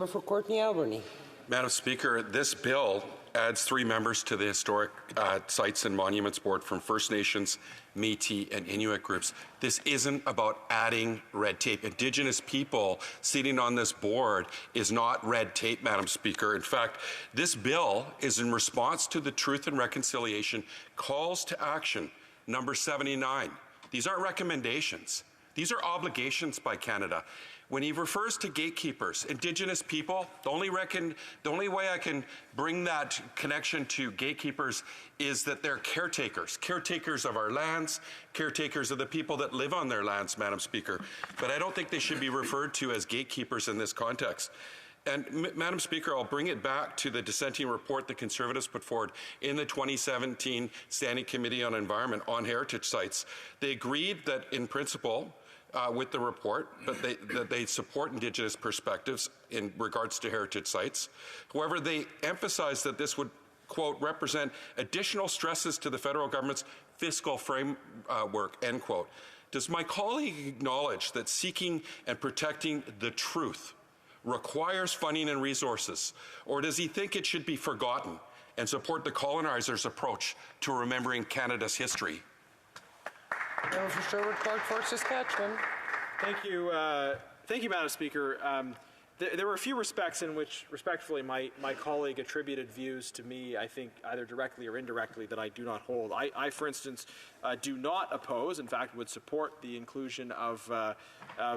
For Courtenay-Alberni. Madam Speaker, this bill adds 3 members to the Historic Sites and Monuments Board from First Nations, Métis and Inuit groups. This isn't about adding red tape. Indigenous people sitting on this board is not red tape, Madam Speaker. In fact, this bill is in response to the Truth and Reconciliation Calls to Action, number 79. These aren't recommendations. These are obligations by Canada. When he refers to gatekeepers, Indigenous people, the only way I can bring that connection to gatekeepers is that they're caretakers of our lands, caretakers of the people that live on their lands, Madam Speaker. But I don't think they should be referred to as gatekeepers in this context. And Madam Speaker, I'll bring it back to the dissenting report the Conservatives put forward in the 2017 Standing Committee on Environment on heritage sites. They agreed that in principle, with the report, but that they support Indigenous perspectives in regards to heritage sites. However, they emphasized that this would, quote, represent additional stresses to the federal government's fiscal framework, end quote. Does my colleague acknowledge that seeking and protecting the truth requires funding and resources, or does he think it should be forgotten and support the colonizers' approach to remembering Canada's history? Thank you, Madam Speaker. There were a few respects in which, respectfully, my colleague attributed views to me, I think, either directly or indirectly, that I do not hold. I for instance, do not oppose, in fact, would support the inclusion of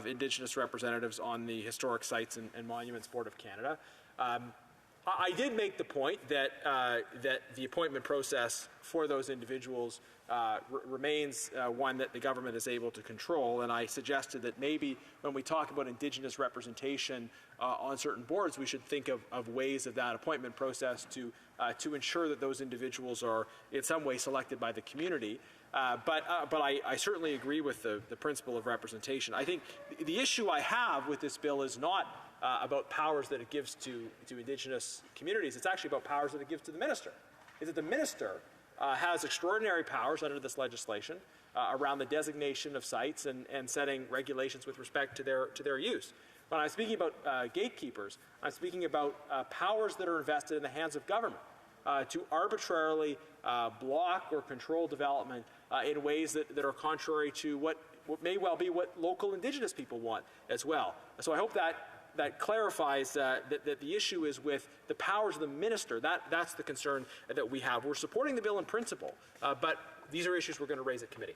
Indigenous representatives on the Historic Sites and Monuments Board of Canada. I did make the point that the appointment process for those individuals remains one that the government is able to control, and I suggested that maybe when we talk about Indigenous representation on certain boards, we should think of ways of that appointment process to ensure that those individuals are in some way selected by the community. But I certainly agree with the principle of representation. I think the issue I have with this bill is not about powers that it gives to Indigenous communities. It's actually about powers that it gives to the minister. Is that the minister has extraordinary powers under this legislation around the designation of sites and setting regulations with respect to their use. When I'm speaking about gatekeepers, I'm speaking about powers that are invested in the hands of government to arbitrarily block or control development in ways that are contrary to what may well be what local Indigenous people want as well. So I hope that clarifies that the issue is with the powers of the minister. That's the concern that we have. We're supporting the bill in principle, but these are issues we're going to raise at committee.